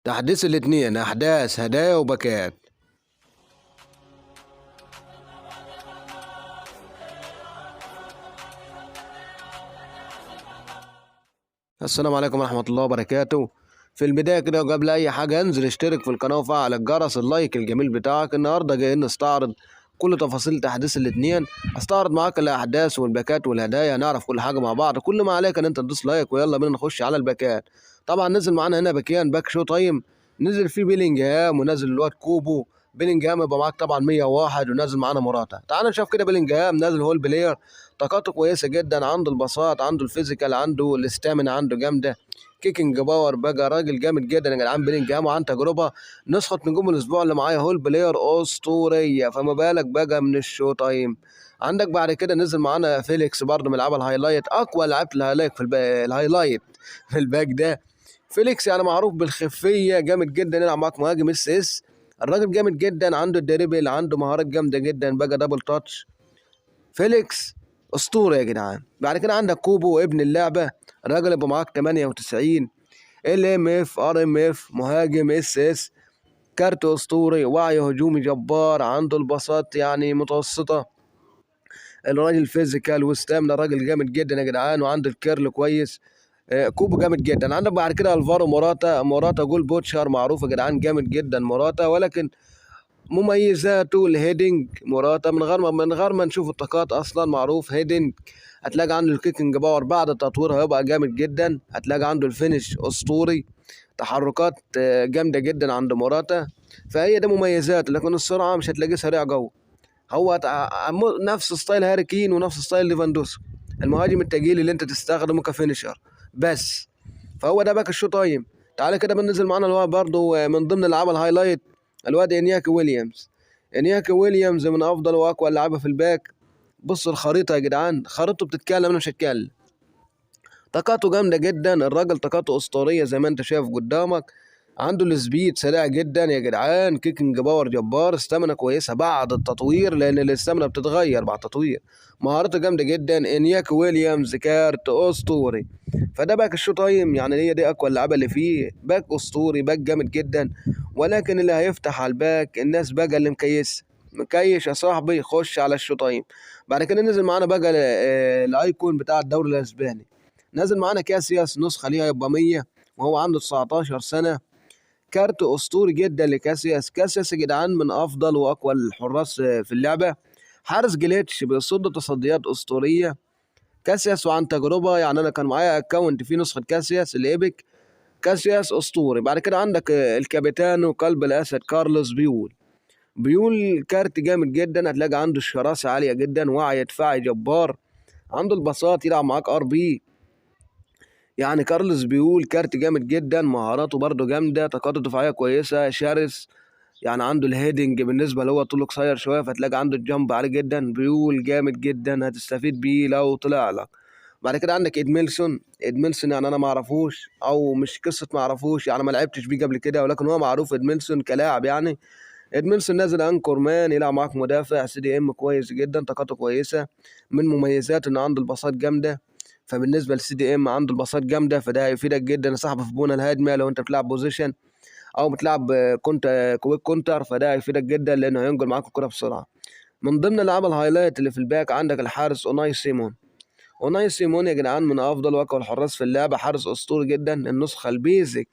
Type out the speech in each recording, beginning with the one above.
تحديث الاتنين أحداث هدايا وباكات. السلام عليكم ورحمة الله وبركاته. في البداية كده وقبل أي حاجة انزل اشترك في القناة وفعل الجرس اللايك الجميل بتاعك. النهاردة جايين نستعرض كل تفاصيل تحديث الاتنين، استعرض معاك الأحداث والباكات والهدايا، نعرف كل حاجة مع بعض. كل ما عليك إن أنت تدوس لايك ويلا بينا نخش على الباكات. طبعا نزل معانا هنا باكيان، باك شو تايم، نزل فيه بيلينجهام ونزل الواد كوبو. بيلينجهام يبقى معاك طبعا 101، ونازل معانا موراتا. تعال نشوف كده بيلينجهام نازل هو البلاير، طاقته كويسة جدا، عنده البساط، عنده الفيزيكال، عنده الاستامina، عنده جامدة، كيكنج باور، بقى راجل جامد جدا يا جدعان. بيلينجهام وعن تجربه، نسخه نجوم الاسبوع اللي معايا هول بلاير اسطوريه، فما بالك بقى من الشو تايم. عندك بعد كده نزل معانا فيليكس برضه من لعبه الهايلايت، اقوى لعبه الهايلايت الهايلايت في الباك ده. فيليكس يعني معروف بالخفيه، جامد جدا، يلعب معاك مهاجم اس. الراجل جامد جدا، عنده الدريبل، عنده مهارات جامده جدا، بقى دبل تاتش. فيليكس اسطوره يا جدعان. بعد كده عندك كوبو ابن اللعبه، الراجل يبقى معاك 98 ال ام اف ار ام اف، مهاجم اس. كارت اسطوري، وعي هجومي جبار، عنده البساط يعني متوسطه، الراجل فيزيكال وستامنا، راجل جامد جدا يا جدعان، وعنده الكيرل كويس. كوبو جامد جدا. عندك بعد كده الفارو موراتا جول بوتشر، معروف يا جدعان، جامد جدا موراتا، ولكن مميزاته الهيدنج. موراتا من غير ما نشوف الطاقات اصلا، معروف هيدنج. هتلاقي عنده الكيكنج باور بعد التطوير هيبقى جامد جدا، هتلاقي عنده الفينش اسطوري، تحركات جامده جدا عند موراتا. فهي ده مميزات، لكن السرعه مش هتلاقيه سريع جوه. هو نفس ستايل هاري كين ونفس ستايل ليفاندوسكي، المهاجم التقيل اللي انت تستخدمه كفينشر بس. فهو ده باك الشو تايم. تعالى كده بننزل معانا الواد برضه من ضمن العاب الهايلايت، الواد انياكي ويليامز. انياكي ويليامز من افضل واقوى اللعيبه في الباك. بص الخريطه يا جدعان، خريطته بتتكلم، انا مش هتكلم. طاقاته جامده جدا، الراجل طاقاته اسطوريه زي ما انت شايف قدامك. عنده السبيد سريع جدا يا جدعان، كيكنج باور جبار، استامنا كويسه بعد التطوير، لان الاستامنا بتتغير بعد التطوير. مهارته جامده جدا. انياك ويليامز كارت اسطوري. فده باك الشو تايم، يعني هي دي اقوى اللعبه اللي فيه، باك اسطوري، باك جامد جدا. ولكن اللي هيفتح على الباك الناس بقى اللي مكيش يا صاحبي، خش على الشو تايم. بعد كده نزل معانا بقى الايكون بتاع الدوري الاسباني، نازل معانا كاسياس، نسخة ليها يبقى 100، وهو عنده 19 سنة. كارت أسطوري جدا لكاسياس. كاسياس يا جدعان من أفضل وأقوى الحراس في اللعبة، حارس جليتش بيصد تصديات أسطورية. كاسياس وعن تجربة، يعني أنا كان معايا أكونت فيه نسخة كاسياس الإيبك. كاسياس أسطوري. بعد كده عندك الكابيتانو قلب الأسد كارلوس بيول. بيول كارت جامد جدا، هتلاقي عنده الشراسة عالية جدا، وعي دفاعي جبار، عنده البساط، يلعب معاك ار بي. يعني كارلوس بيقول كارت جامد جدا، مهاراته برضه جامده، طاقاته الدفاعيه كويسه، شرس. يعني عنده الهيدنج بالنسبه اللي هو طوله قصير شويه، فتلاقي عنده الجامب عالي جدا. بيقول جامد جدا، هتستفيد بيه لو طلع لك. بعد كده عندك ادميلسون. ادميلسون يعني انا ما اعرفوش، او مش قصه ما اعرفوش، يعني ما لعبتش بيه قبل كده، ولكن هو معروف ادميلسون كلاعب يعني. ادميلسون نازل انكور مان، يلعب معاك مدافع سي دي ام كويس جدا، طاقته كويسه. من مميزاته ان عنده الباصات جامده، فبالنسبه للسي دي ام عنده الباصات جامده، فده هيفيدك جدا يا صاحبي في بونا الهجمه، لو انت بتلعب بوزيشن او بتلعب كونت كويك كونتر، فده هيفيدك جدا لانه هينقل معاك الكره بسرعه. من ضمن الالعاب الهايلايت اللي في الباك عندك الحارس اوناي سيمون. اوناي سيمون يا جدعان من افضل واقوى الحراس في اللعبه، حارس اسطوري جدا، النسخه البيزك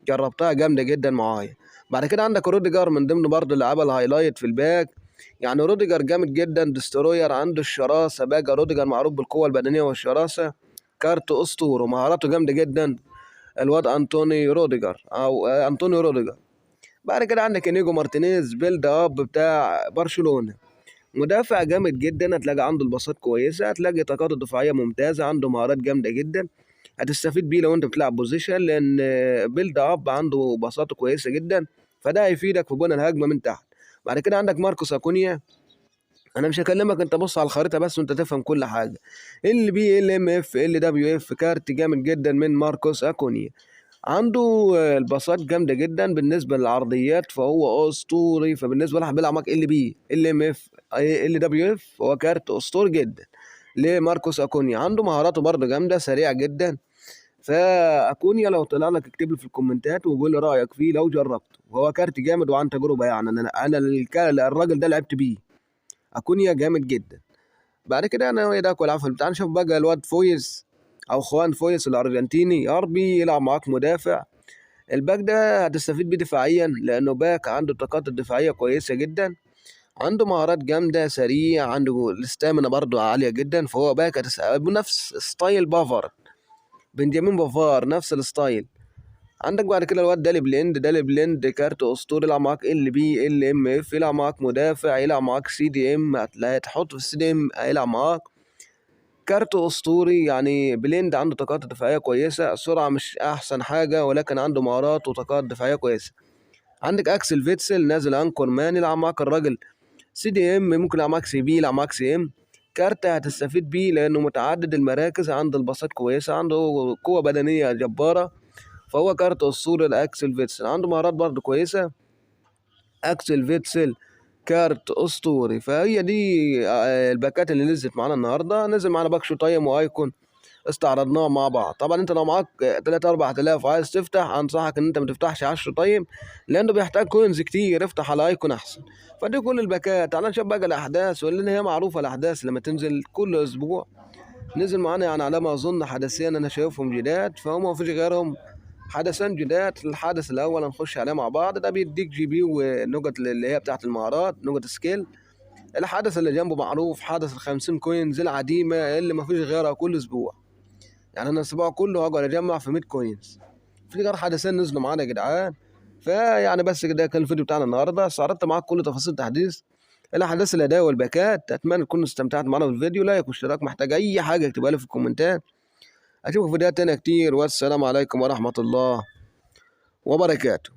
جربتها جامده جدا معايا. بعد كده عندك روديجر من ضمن برضه اللعابه الهايلايت في الباك، يعني روديجر جامد جدا، دستروير، عنده الشراسه، بقى روديجر معروف بالقوه البدنيه والشراسه، كارت اسطوره، ومهاراته جامده جدا. الواد انطوني روديجر او انطونيو روديجر. بعد كده عندك انيجو مارتينيز بيلد اب بتاع برشلونه، مدافع جامد جدا، هتلاقي عنده الباصات كويسه، هتلاقي طاقاته الدفاعيه ممتازه، عنده مهارات جامده جدا، هتستفيد بيه لو انت بتلعب بوزيشن، لان بيلد اب عنده باصاته كويسه جدا، فده هيفيدك في بناء الهجمه من تحت. بعد كده عندك ماركوس اكونيا. انا مش هكلمك، انت بص على الخريطه بس وانت تفهم كل حاجه. ال بي ال ام اف ال دبليو اف، كارت جامد جدا من ماركوس اكونيا. عنده الباصات جامده جدا، بالنسبه للعرضيات فهو اسطوري، فبالنسبه لواحد بيلعب معاك ال بي ال ام اف ال دبليو اف، هو كارت اسطوري جدا لماركوس اكونيا. عنده مهاراته برضه جامده، سريع جدا، فاكونيا لو طلع لك اكتب لي في الكومنتات وقول لي رايك فيه لو جربته، وهو كارت جامد وعن تجربه، يعني انا الراجل ده لعبت بيه. اكونيا جامد جدا. بعد كده انا ويا داك والعفو بتاع، نشوف بقى الواد فويس او خوان فويس الارجنتيني اربي يلعب معاك مدافع. الباك ده هتستفيد بيه دفاعيا لانه باك عنده الطاقات الدفاعيه كويسه جدا، عنده مهارات جامده، سريع، عنده الاستامينا برضه عاليه جدا، فهو باك بنفس ستايل بافار، بنجامين بافار نفس الستايل. عندك بعد كده الواد دالي بليند كارت اسطوري، يلعب معاك ال ام اف، يلعب معاك مدافع، يلعب معاك سي دي ام، هتحطه في السي دي ام هيلعب معاك. كارت اسطوري يعني. بليند عنده طاقات دفاعيه كويسه، سرعه مش احسن حاجه ولكن عنده مهارات وطاقات دفاعيه كويسه. عندك اكسل فيتسل نازل انكور مان، يلعب معاك الراجل سي دي ام، ممكن يلعب معاك سي بي، يلعب معاك سي ام. كارت هتستفيد بيه لانه متعدد المراكز، عنده الباصات كويسه، عنده قوه بدنيه جباره، فهو كارت اسطوري لاكسل فيتسل. عنده مهارات برضه كويسه. اكسل فيتسل كارت اسطوري. فهي دي الباكات اللي نزلت معانا النهارده. نزل معانا باك شو تايم وايكون، استعرضناهم مع بعض. طبعا انت لو معاك 3 4000 وعايز تفتح، انصحك ان انت ما تفتحش 10 طيب لانه بيحتاج كوينز كتير، افتح على ايكون احسن. فدي كل الباكات. تعال نشوف بقى الاحداث، ولان هي معروفه الاحداث لما تنزل كل اسبوع. نزل معانا يعني على ما اظن حدثين انا شايفهم جداد، فهم ما فيش غيرهم حدثين جداد. الحدث الاول هنخش عليه مع بعض، ده بيديك جي بي ونقط اللي هي بتاعت المهارات، نقط سكيل. الحدث اللي جنبه معروف، حدث ال50 كوينز العديمه اللي ما فيش غيرها كل اسبوع. يعني انا الاسبوع كله هقعد اجمع في 100 كوينز. في غير حدثين نزلوا معانا يا جدعان. فيعني بس كده كان الفيديو بتاعنا النهارده، استعرضت معاك كل تفاصيل تحديث الاحداث الاداء والباكات. اتمنى تكونوا استمتعت معنا بالفيديو. لايك واشتراك، محتاج اي حاجه اكتبها لي في الكومنتات. اشوفك فيديوهات تانية كتير، والسلام عليكم ورحمه الله وبركاته.